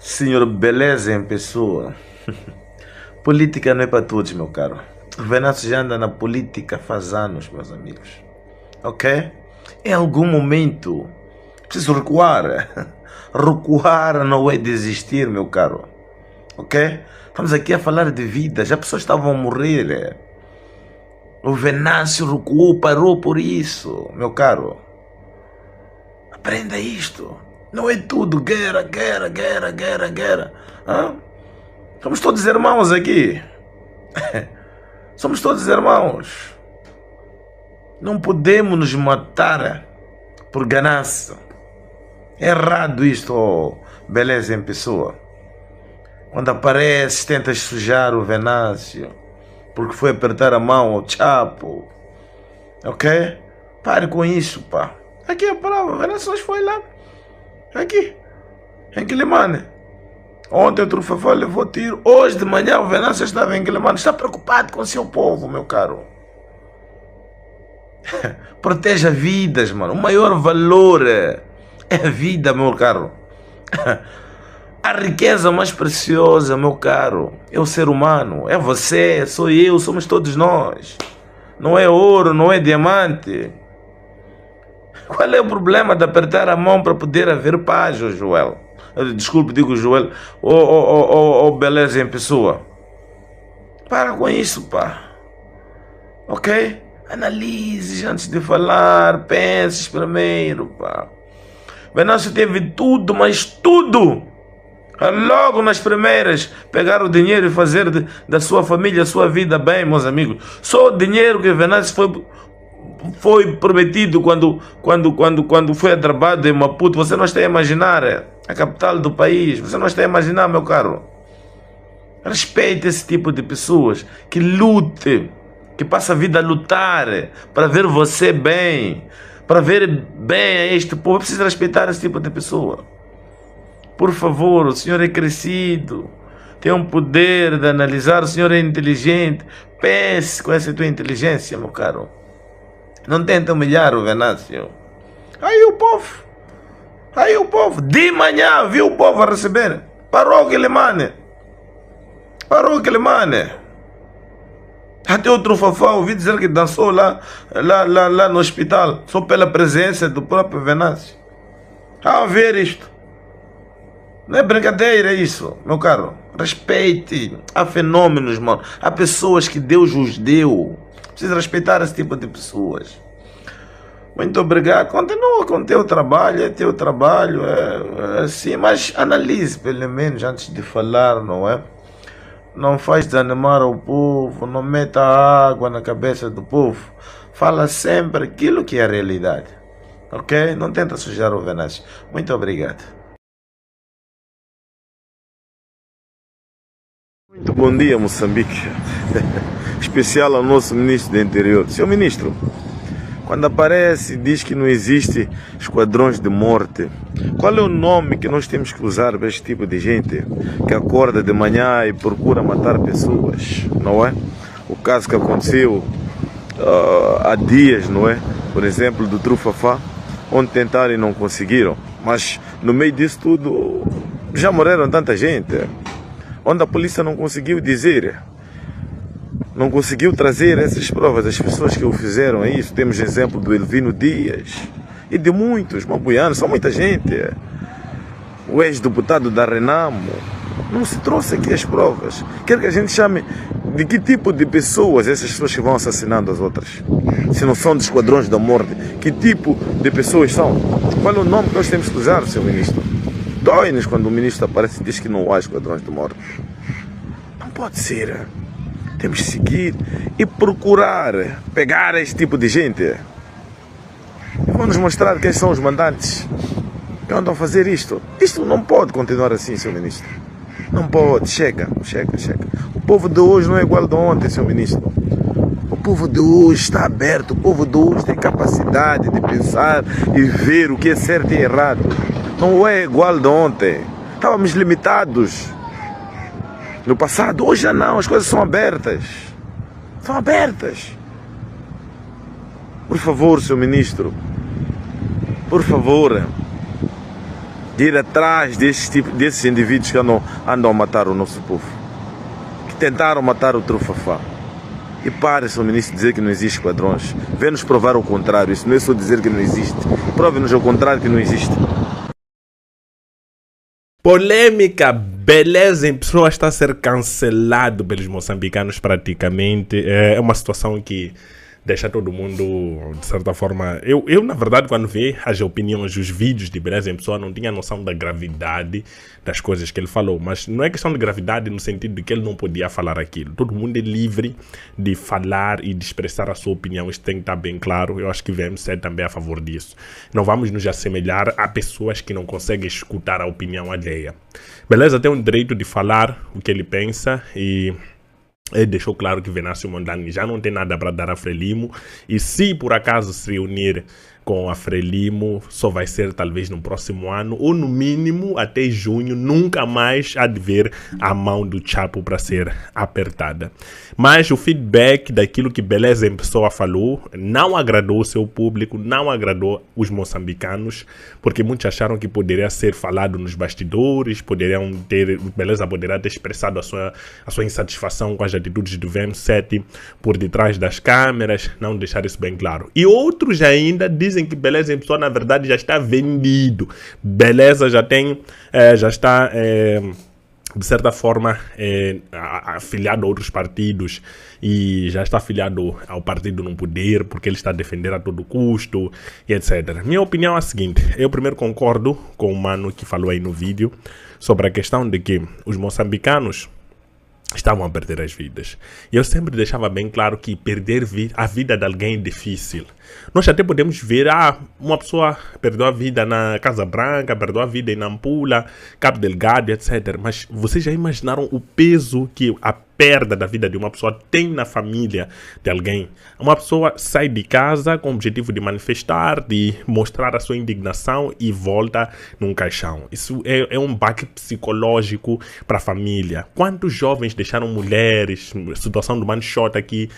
Senhor, beleza em pessoa. Política não é para todos, meu caro. O Venâncio já anda na política faz anos, meus amigos. Ok? Em algum momento, preciso recuar. Recuar não é desistir, meu caro. Ok? Estamos aqui a falar de vida. Já pessoas estavam a morrer. O Venâncio recuou, parou por isso, meu caro. Aprenda isto. Não é tudo guerra, guerra, guerra, guerra, guerra. Hã? Somos todos irmãos aqui. Somos todos irmãos. Não podemos nos matar por ganância. É errado isto, oh, beleza em pessoa. Quando apareces, tentas sujar o Venâncio porque foi apertar a mão ao Chapo. Ok? Pare com isso, pá. Aqui é a prova. O Venâncio foi lá. Aqui. Em Quilimane. Ontem o Trufafá levou tiro. Hoje de manhã o Venâncio estava em Quilimane. Está preocupado com o seu povo, meu caro. Proteja vidas, mano. O maior valor é a vida, meu caro. A riqueza mais preciosa, meu caro, é o ser humano. É você, sou eu, somos todos nós. Não é ouro, não é diamante. Qual é o problema de apertar a mão para poder haver paz, oh Joel? Desculpe, digo Joel. Beleza em pessoa. Para com isso, pá. Ok? Analises antes de falar. Penses primeiro, pá. Venâncio teve tudo, mas tudo. Logo nas primeiras, pegar o dinheiro e fazer da sua família, a sua vida bem, meus amigos. Só o dinheiro que Venâncio foi prometido quando foi atrapado em Maputo. Você não está a imaginar, a capital do país. Você não está a imaginar, meu caro. Respeite esse tipo de pessoas que lute, que passa a vida a lutar para ver você bem, para ver bem a este povo. Precisa respeitar esse tipo de pessoa. Por favor, o senhor é crescido, tem um poder de analisar, o senhor é inteligente. Pense com essa tua inteligência, meu caro. Não tenta humilhar o Venâncio. Aí o povo, de manhã viu o povo a receber. Parou o Quilimane. Até o Trufafá, ouvi dizer que dançou lá no hospital, só pela presença do próprio Venâncio. A ver isto. Não é brincadeira isso, meu caro. Respeite. Há fenômenos, mano. Há pessoas que Deus os deu. Precisa respeitar esse tipo de pessoas. Muito obrigado. Continua com o teu trabalho. É teu trabalho. É assim. Mas analise pelo menos antes de falar, não é? Não faz desanimar o povo. Não meta água na cabeça do povo. Fala sempre aquilo que é a realidade. Ok? Não tenta sujar o Venâncio. Muito obrigado. Muito bom dia, Moçambique. Especial ao nosso ministro do interior. Senhor ministro, quando aparece e diz que não existe esquadrões de morte, qual é o nome que nós temos que usar para este tipo de gente que acorda de manhã e procura matar pessoas, não é? O caso que aconteceu há dias, não é? Por exemplo, do Trufafá, onde tentaram e não conseguiram. Mas no meio disso tudo já morreram tanta gente. Onde a polícia não conseguiu dizer, não conseguiu trazer essas provas, as pessoas que o fizeram é isso. Temos exemplo do Elvino Dias e de muitos mabuianos, são muita gente. O ex-deputado da Renamo, não se trouxe aqui as provas. Quer que a gente chame de que tipo de pessoas essas pessoas que vão assassinando as outras? Se não são de esquadrões da morte, que tipo de pessoas são? Qual é o nome que nós temos que usar, senhor ministro? Dói-nos quando o ministro aparece e diz que não há esquadrões de morte. Não pode ser. Temos que seguir e procurar pegar este tipo de gente. E vamos mostrar quem são os mandantes que andam a fazer isto. Isto não pode continuar assim, senhor ministro. Não pode. Chega. O povo de hoje não é igual ao de ontem, senhor ministro. O povo de hoje está aberto. O povo de hoje tem capacidade de pensar e ver o que é certo e errado. Não é igual de ontem. Estávamos limitados no passado. Hoje já não, as coisas são abertas. São abertas. Por favor, senhor ministro. Por favor. de ir atrás desses indivíduos que andam a matar o nosso povo, que tentaram matar o Trufafá. E pare, Sr. Ministro, dizer que não existe esquadrões. Vê-nos provar o contrário. Isso não é só dizer que não existe. Prove-nos ao contrário que não existe. Polêmica, Beleza em Pessoa está a ser cancelado pelos moçambicanos praticamente. É uma situação que deixa todo mundo, de certa forma... Eu na verdade, quando vi as opiniões, os vídeos de Beleza em Pessoa, não tinha noção da gravidade das coisas que ele falou. Mas não é questão de gravidade no sentido de que ele não podia falar aquilo. Todo mundo é livre de falar e de expressar a sua opinião. Isso tem que estar bem claro. Eu acho que devemos ser também a favor disso. Não vamos nos assemelhar a pessoas que não conseguem escutar a opinião alheia. Beleza tem o direito de falar o que ele pensa e... ele deixou claro que Venâncio Mondlane já não tem nada para dar a Frelimo, e se por acaso se unir com a Frelimo, só vai ser talvez no próximo ano, ou no mínimo até junho, nunca mais há de ver a mão do Chapo para ser apertada. Mas o feedback daquilo que Beleza em Pessoa falou não agradou o seu público, não agradou os moçambicanos, porque muitos acharam que poderia ser falado nos bastidores, Beleza poderia ter expressado a sua insatisfação com as atitudes do VM7 por detrás das câmeras, não deixar isso bem claro. E outros ainda dizem que Beleza em Pessoa, na verdade, já está vendido. Beleza já está, de certa forma, afiliado a outros partidos e já está afiliado ao partido no poder porque ele está a defender a todo custo e etc. Minha opinião é a seguinte: eu primeiro concordo com o mano que falou aí no vídeo sobre a questão de que os moçambicanos estavam a perder as vidas. E eu sempre deixava bem claro que perder a vida de alguém é difícil. Nós até podemos ver, uma pessoa perdeu a vida na Casa Branca, perdeu a vida em Nampula, Cabo Delgado, etc. Mas vocês já imaginaram o peso que a perda da vida de uma pessoa tem na família de alguém? Uma pessoa sai de casa com o objetivo de manifestar, de mostrar a sua indignação e volta num caixão. Isso é um baque psicológico para a família. Quantos jovens deixaram mulheres? Situação do Manchota aqui,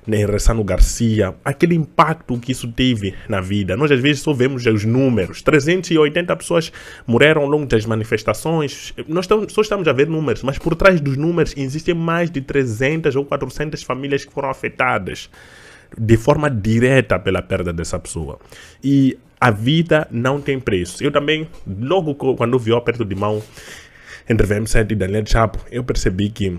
em Ressano Garcia. Aquele impacto que isso teve na vida. Nós às vezes só vemos os números. 380 pessoas morreram ao longo das manifestações. Nós só estamos a ver números, mas por trás dos números existem mais de 300 ou 400 famílias que foram afetadas de forma direta pela perda dessa pessoa. E a vida não tem preço. Eu também, logo quando eu vi o aperto de mão entre VM7 e Daniel Chapo, eu percebi que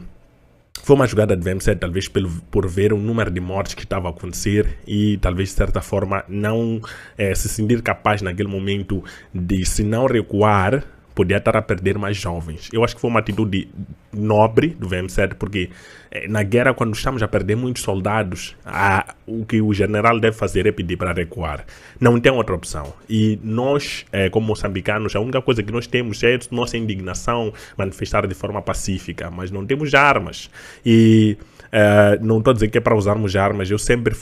foi uma jogada de VM7, talvez por ver o número de mortes que estava a acontecer e talvez de certa forma não se sentir capaz naquele momento de, se não recuar, podia estar a perder mais jovens. Eu acho que foi uma atitude nobre do VM7, porque na guerra, quando estamos a perder muitos soldados, o que o general deve fazer é pedir para recuar. Não tem outra opção. E nós, como moçambicanos, a única coisa que nós temos é nossa indignação, manifestar de forma pacífica, mas não temos armas. E não estou a dizer que é para usarmos armas, eu sempre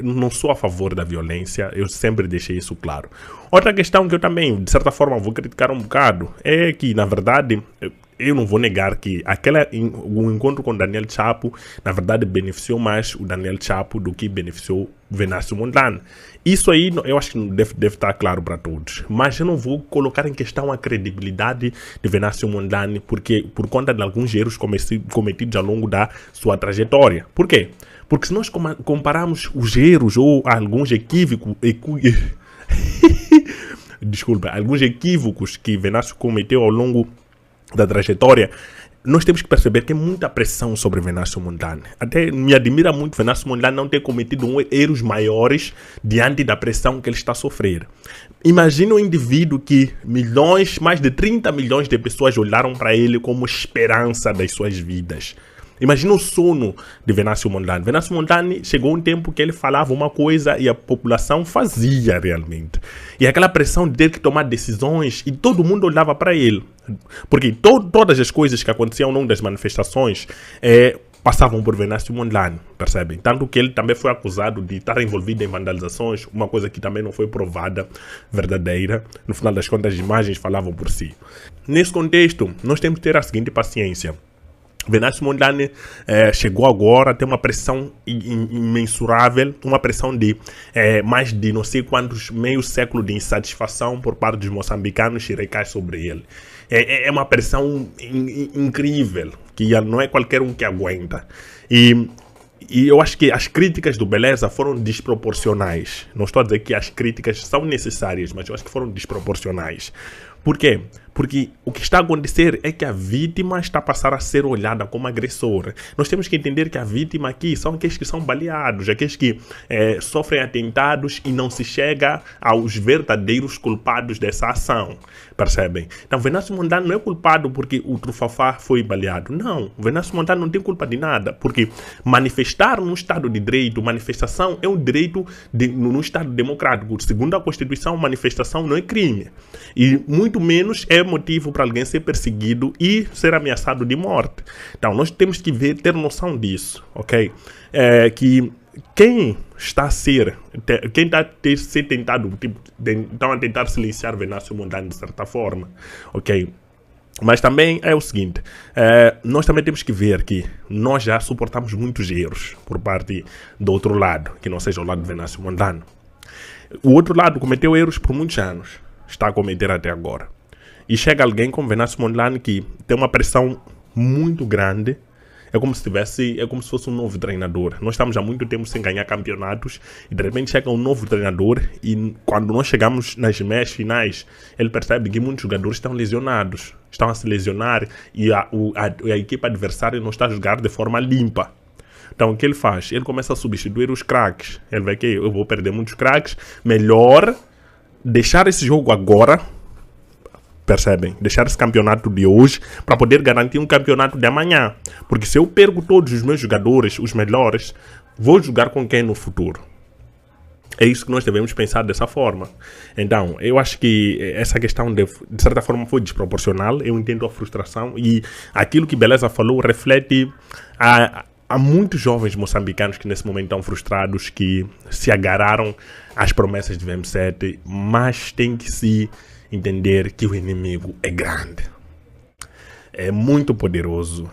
não sou a favor da violência, eu sempre deixei isso claro. Outra questão que eu também, de certa forma, vou criticar um bocado, é que, na verdade, eu não vou negar que o encontro com Daniel Chapo, na verdade, beneficiou mais o Daniel Chapo do que beneficiou o Venâncio Mondlane. Isso aí, eu acho que deve estar claro para todos. Mas eu não vou colocar em questão a credibilidade de Venâncio Mondlane por conta de alguns erros cometidos ao longo da sua trajetória. Por quê? Porque se nós compararmos os erros ou alguns alguns equívocos que Venâncio cometeu ao longo da trajetória, nós temos que perceber que é muita pressão sobre Venâncio Mondlane. Até me admira muito Venâncio Mondlane não ter cometido erros maiores diante da pressão que ele está a sofrer. Imagina um indivíduo que mais de 30 milhões de pessoas olharam para ele como esperança das suas vidas. Imagina o sono de Venâncio Mondlane. Venâncio Mondlane chegou um tempo que ele falava uma coisa e a população fazia realmente. E aquela pressão de ter que tomar decisões e todo mundo olhava para ele. Porque todas as coisas que aconteciam ao longo das manifestações passavam por Venâncio Mondlane, percebem? Tanto que ele também foi acusado de estar envolvido em vandalizações, uma coisa que também não foi provada verdadeira. No final das contas, as imagens falavam por si. Nesse contexto, nós temos que ter a seguinte paciência. Venâncio Mondlane chegou agora a ter uma pressão imensurável, uma pressão de mais de não sei quantos meio século de insatisfação por parte dos moçambicanos que recai sobre ele. É uma pressão incrível, que não é qualquer um que aguenta. E eu acho que as críticas do Beleza foram desproporcionais. Não estou a dizer que as críticas são necessárias, mas eu acho que foram desproporcionais. Por quê? Porque o que está a acontecer é que a vítima está a passar a ser olhada como agressora. Nós temos que entender que a vítima aqui são aqueles que são baleados, aqueles que sofrem atentados e não se chega aos verdadeiros culpados dessa ação. Percebem? Então, Venâncio Mondlane não é culpado porque o Trufafá foi baleado. Não, Venâncio Mondlane não tem culpa de nada, porque manifestar num Estado de Direito, manifestação é um direito num Estado democrático. Segundo a Constituição, manifestação não é crime. E muito menos é motivo para alguém ser perseguido e ser ameaçado de morte. Então, nós temos que ter noção disso, ok? Que quem está a ser tentado, estão a tentar silenciar Venâncio Mondlane de certa forma, ok? Mas também é o seguinte, nós também temos que ver que nós já suportamos muitos erros por parte do outro lado, que não seja o lado de Venâncio Mondlane. O outro lado cometeu erros por muitos anos, está a cometer até agora. E chega alguém como Venâncio Mondlane que tem uma pressão muito grande. É como se fosse um novo treinador. Nós estamos há muito tempo sem ganhar campeonatos e de repente chega um novo treinador e quando nós chegamos nas meias finais, ele percebe que muitos jogadores estão lesionados, estão a se lesionar e a equipa adversária não está a jogar de forma limpa. Então o que ele faz? Ele começa a substituir os craques. Ele vê que eu vou perder muitos craques, melhor deixar esse jogo agora. Percebem? Deixar esse campeonato de hoje para poder garantir um campeonato de amanhã. Porque se eu perco todos os meus jogadores, os melhores, vou jogar com quem no futuro? É isso que nós devemos pensar dessa forma. Então, eu acho que essa questão de certa forma foi desproporcional. Eu entendo a frustração e aquilo que Beleza falou reflete há muitos jovens moçambicanos que nesse momento estão frustrados, que se agarraram às promessas de VM7, mas tem que se entender que o inimigo é grande, é muito poderoso,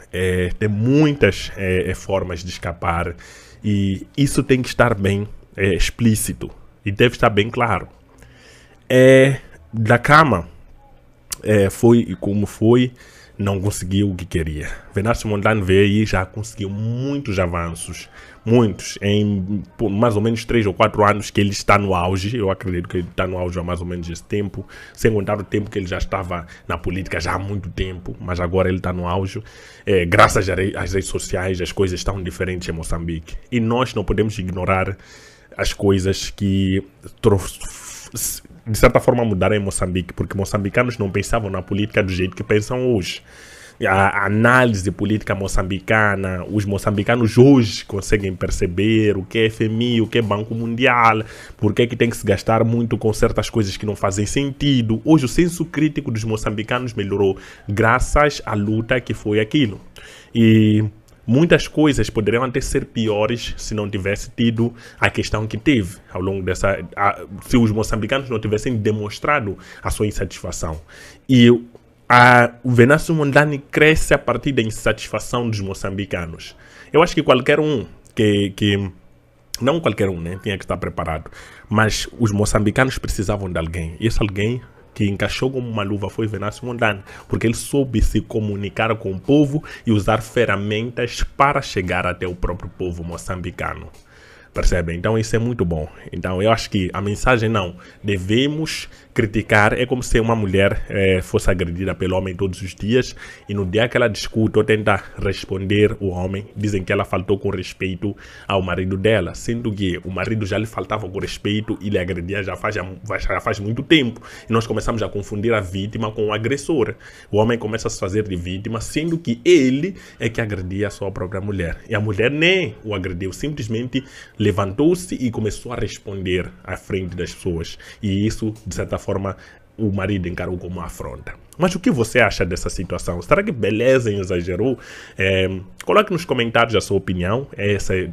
tem muitas formas de escapar e isso tem que estar bem explícito e deve estar bem claro. Da cama foi como foi, não conseguiu o que queria. Venâncio Mondlane veio aí e já conseguiu muitos avanços, muitos, por mais ou menos 3 ou 4 anos que ele está no auge. Eu acredito que ele está no auge há mais ou menos esse tempo, sem contar o tempo que ele já estava na política já há muito tempo, mas agora ele está no auge. Graças às redes sociais as coisas estão diferentes em Moçambique e nós não podemos ignorar as coisas que de certa forma mudaram em Moçambique, porque moçambicanos não pensavam na política do jeito que pensam hoje. A análise política moçambicana, os moçambicanos hoje conseguem perceber o que é FMI, o que é Banco Mundial, porque é que tem que se gastar muito com certas coisas que não fazem sentido. Hoje o senso crítico dos moçambicanos melhorou graças à luta que foi aquilo. E muitas coisas poderiam até ser piores se não tivesse tido a questão que teve ao longo se os moçambicanos não tivessem demonstrado a sua insatisfação. E o Venâncio Mondlane cresce a partir da insatisfação dos moçambicanos. Eu acho que qualquer um não qualquer um, né, tinha que estar preparado, mas os moçambicanos precisavam de alguém. E esse alguém que encaixou como uma luva foi Venâncio Mondlane, porque ele soube se comunicar com o povo e usar ferramentas para chegar até o próprio povo moçambicano. Percebem? Então isso é muito bom. Então eu acho que a mensagem não devemos criticar. É como se uma mulher fosse agredida pelo homem todos os dias e no dia que ela discute ou tenta responder o homem, dizem que ela faltou com respeito ao marido dela, sendo que o marido já lhe faltava com respeito e lhe agredia já faz muito tempo. E nós começamos a confundir a vítima com o agressor. O homem começa a se fazer de vítima, sendo que ele é que agredia a sua própria mulher. E a mulher nem o agrediu, simplesmente levantou-se e começou a responder à frente das pessoas. E isso, de certa forma, o marido encarou como uma afronta. Mas o que você acha dessa situação? Será que Beleza exagerou? Coloque nos comentários a sua opinião.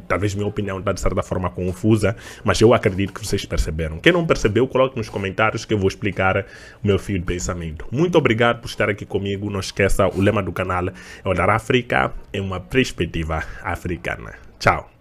Talvez minha opinião está de certa forma confusa, mas eu acredito que vocês perceberam. Quem não percebeu, coloque nos comentários que eu vou explicar o meu fio de pensamento. Muito obrigado por estar aqui comigo. Não esqueça, o lema do canal é olhar a África em uma perspectiva africana. Tchau!